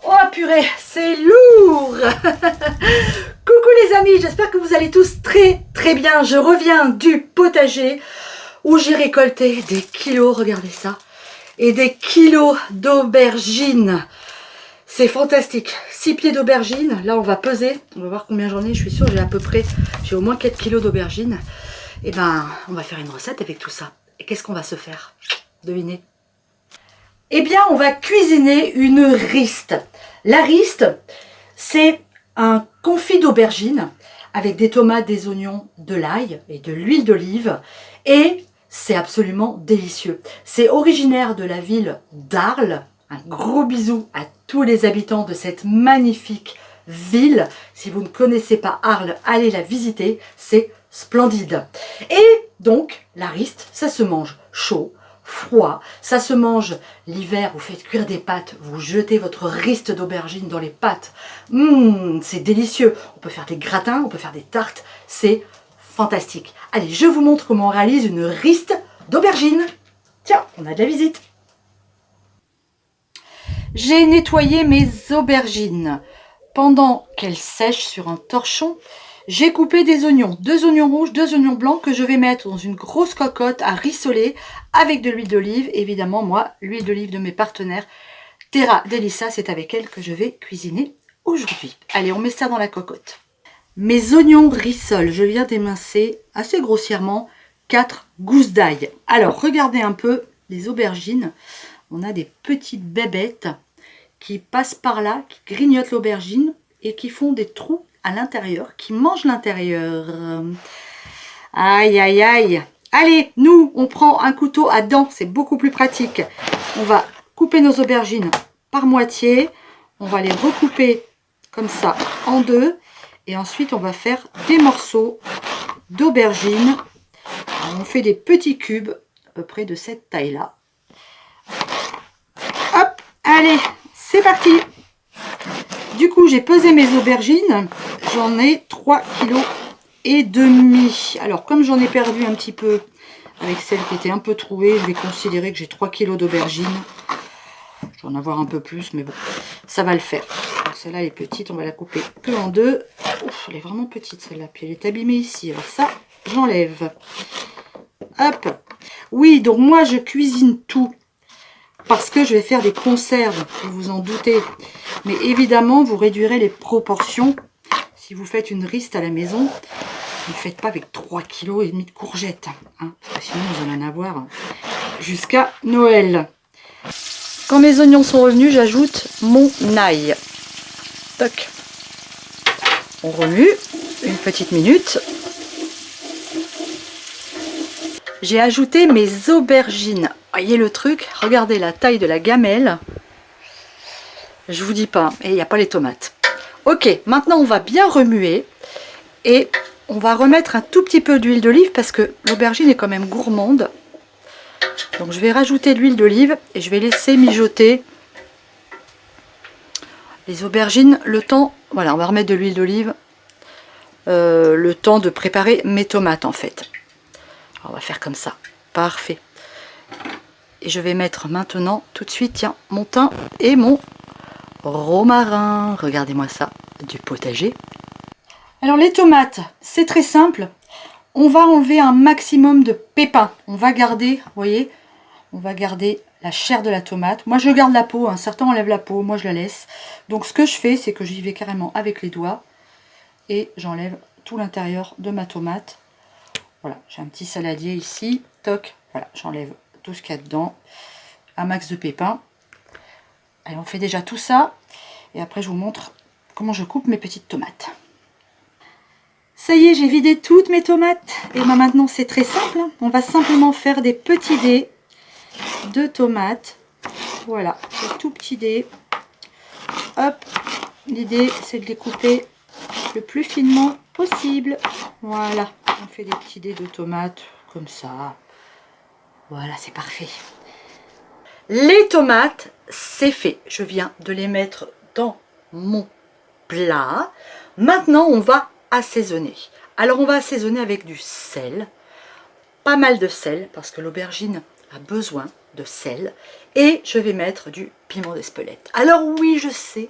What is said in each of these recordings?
Oh purée, c'est lourd. Coucou les amis, j'espère que vous allez tous très bien. Je reviens du potager où j'ai récolté des kilos, regardez ça, et des kilos d'aubergines. C'est fantastique. 6 pieds d'aubergines. Là, on va peser. On va voir combien j'en ai. Je suis sûre, j'ai au moins 4 kilos d'aubergines. Et ben, on va faire une recette avec tout ça. Et qu'est-ce qu'on va se faire? Devinez. Eh bien, on va cuisiner une riste. La riste, c'est un confit d'aubergines avec des tomates, des oignons, de l'ail et de l'huile d'olive. Et c'est absolument délicieux. C'est originaire de la ville d'Arles. Un gros bisou à tous les habitants de cette magnifique ville. Si vous ne connaissez pas Arles, allez la visiter. C'est splendide. Et donc, la riste, ça se mange chaud, froid, ça se mange l'hiver, vous faites cuire des pâtes, vous jetez votre riste d'aubergine dans les pâtes, c'est délicieux, on peut faire des gratins, on peut faire des tartes, c'est fantastique. Allez, je vous montre comment on réalise une riste d'aubergine. Tiens, on a de la visite. J'ai nettoyé mes aubergines. Pendant qu'elles sèchent sur un torchon, j'ai coupé des oignons, 2 oignons rouges, 2 oignons blancs que je vais mettre dans une grosse cocotte à rissoler avec de l'huile d'olive. Évidemment, moi, l'huile d'olive de mes partenaires Terra Delissa, c'est avec elle que je vais cuisiner aujourd'hui. Allez, on met ça dans la cocotte. Mes oignons rissolent, je viens d'émincer assez grossièrement 4 gousses d'ail. Alors, regardez un peu les aubergines. On a des petites bébêtes qui passent par là, qui grignotent l'aubergine et qui font des trous à l'intérieur, qui mangent l'intérieur. Aïe, aïe, aïe. Allez, nous, on prend un couteau à dents, c'est beaucoup plus pratique. On va couper nos aubergines par moitié. On va les recouper comme ça en deux. Et ensuite, on va faire des morceaux d'aubergines. On fait des petits cubes, à peu près de cette taille-là. Hop, allez, c'est parti. Du coup, j'ai pesé mes aubergines. J'en ai 3,5 kg. Alors, comme j'en ai perdu un petit peu avec celle qui était un peu trouée, je vais considérer que j'ai 3 kg d'aubergines. Je vais en avoir un peu plus, mais bon, ça va le faire. Celle-là, elle est petite, on va la couper que en deux. Ouf, elle est vraiment petite celle-là. Puis elle est abîmée ici. Alors ça, j'enlève. Hop. Oui, donc moi, je cuisine tout. Parce que je vais faire des conserves, vous vous en doutez. Mais évidemment, vous réduirez les proportions. Si vous faites une riste à la maison, ne faites pas avec 3,5 kg de courgettes. Hein, parce que sinon, vous allez en avoir jusqu'à Noël. Quand mes oignons sont revenus, j'ajoute mon ail. Toc. On remue une petite minute. J'ai ajouté mes aubergines. Voyez le truc, regardez la taille de la gamelle. Je vous dis pas, et il n'y a pas les tomates. Ok, maintenant on va bien remuer et on va remettre un tout petit peu d'huile d'olive parce que l'aubergine est quand même gourmande. Donc je vais rajouter de l'huile d'olive et je vais laisser mijoter les aubergines le temps. Voilà, on va remettre de l'huile d'olive le temps de préparer mes tomates en fait. Alors, on va faire comme ça, parfait. Et je vais mettre maintenant, tout de suite, tiens, mon thym et mon romarin. Regardez-moi ça, du potager. Alors les tomates, c'est très simple. On va enlever un maximum de pépins. On va garder, vous voyez, on va garder la chair de la tomate. Moi, je garde la peau. Hein. Certains enlèvent la peau, moi je la laisse. Donc ce que je fais, c'est que j'y vais carrément avec les doigts. Et j'enlève tout l'intérieur de ma tomate. Voilà, j'ai un petit saladier ici. Toc, voilà, j'enlève tout ce qu'il y a dedans, un max de pépins. Allez, on fait déjà tout ça et après je vous montre comment je coupe mes petites tomates. Ça y est, j'ai vidé toutes mes tomates et ben maintenant c'est très simple, hein. On va simplement faire des petits dés de tomates. Voilà, des tout petits dés. Hop, l'idée c'est de les couper le plus finement possible. Voilà, on fait des petits dés de tomates comme ça. Voilà, c'est parfait. Les tomates, c'est fait. Je viens de les mettre dans mon plat. Maintenant, on va assaisonner. Alors, on va assaisonner avec du sel. Pas mal de sel, parce que l'aubergine a besoin de sel et je vais mettre du piment d'Espelette. Alors oui, je sais,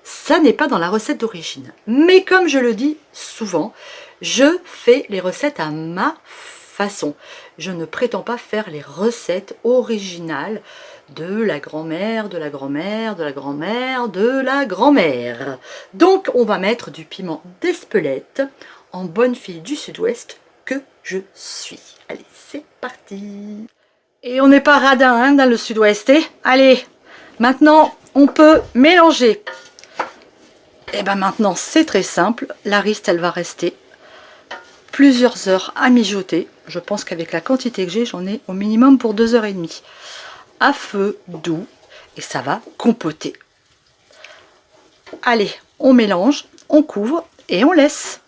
ça n'est pas dans la recette d'origine. Mais comme je le dis souvent, je fais les recettes à ma façon. Je ne prétends pas faire les recettes originales de la grand-mère, de la grand-mère, de la grand-mère, de la grand-mère. Donc on va mettre du piment d'Espelette en bonne fille du sud-ouest que je suis. Allez, c'est parti. Et on n'est pas radin hein, dans le sud-ouest. Allez, maintenant on peut mélanger. Et bien maintenant c'est très simple. La riste elle va rester plusieurs heures à mijoter. Je pense qu'avec la quantité que j'ai, j'en ai au minimum pour 2h30. À feu doux et ça va compoter. Allez, on mélange, on couvre et on laisse.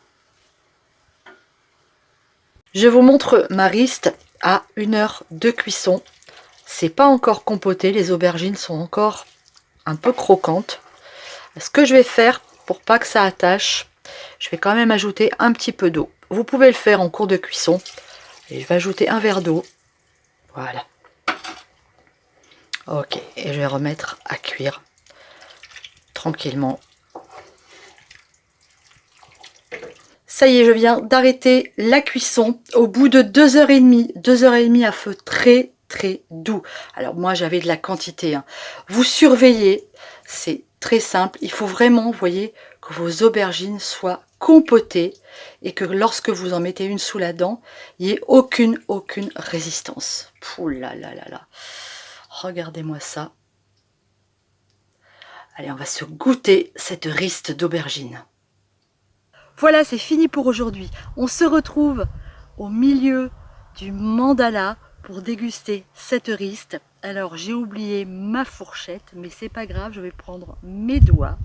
Je vous montre ma riste à 1 heure de cuisson. C'est pas encore compoté, les aubergines sont encore un peu croquantes. Ce que je vais faire pour pas que ça attache, je vais quand même ajouter un petit peu d'eau. Vous pouvez le faire en cours de cuisson. Et je vais ajouter un verre d'eau. Voilà. Ok, et je vais remettre à cuire tranquillement. Ça y est, je viens d'arrêter la cuisson au bout de 2h30. 2h30 à feu très doux. Alors moi j'avais de la quantité. Hein. Vous surveillez, c'est très simple. Il faut vraiment, vous voyez, que vos aubergines soient compotées et que lorsque vous en mettez une sous la dent, il n'y ait aucune résistance. Pouh là là là là. Regardez-moi ça. Allez, on va se goûter cette riste d'aubergine. Voilà, c'est fini pour aujourd'hui. On se retrouve au milieu du mandala pour déguster cette riste. Alors, j'ai oublié ma fourchette, mais c'est pas grave, je vais prendre mes doigts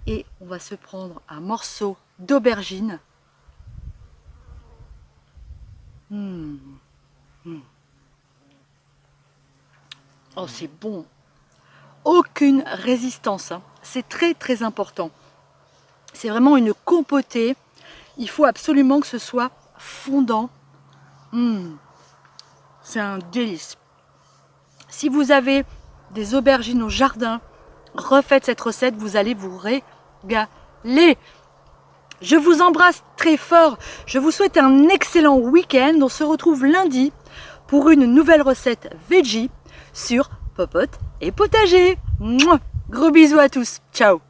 et on va se prendre un morceau d'aubergine. Oh, c'est bon. Aucune résistance, hein. C'est très important. C'est vraiment une compotée. Il faut absolument que ce soit fondant. C'est un délice. Si vous avez des aubergines au jardin, refaites cette recette, vous allez vous régaler. Je vous embrasse très fort. Je vous souhaite un excellent week-end. On se retrouve lundi pour une nouvelle recette veggie sur Popote et Potager. Mouah. Gros bisous à tous. Ciao.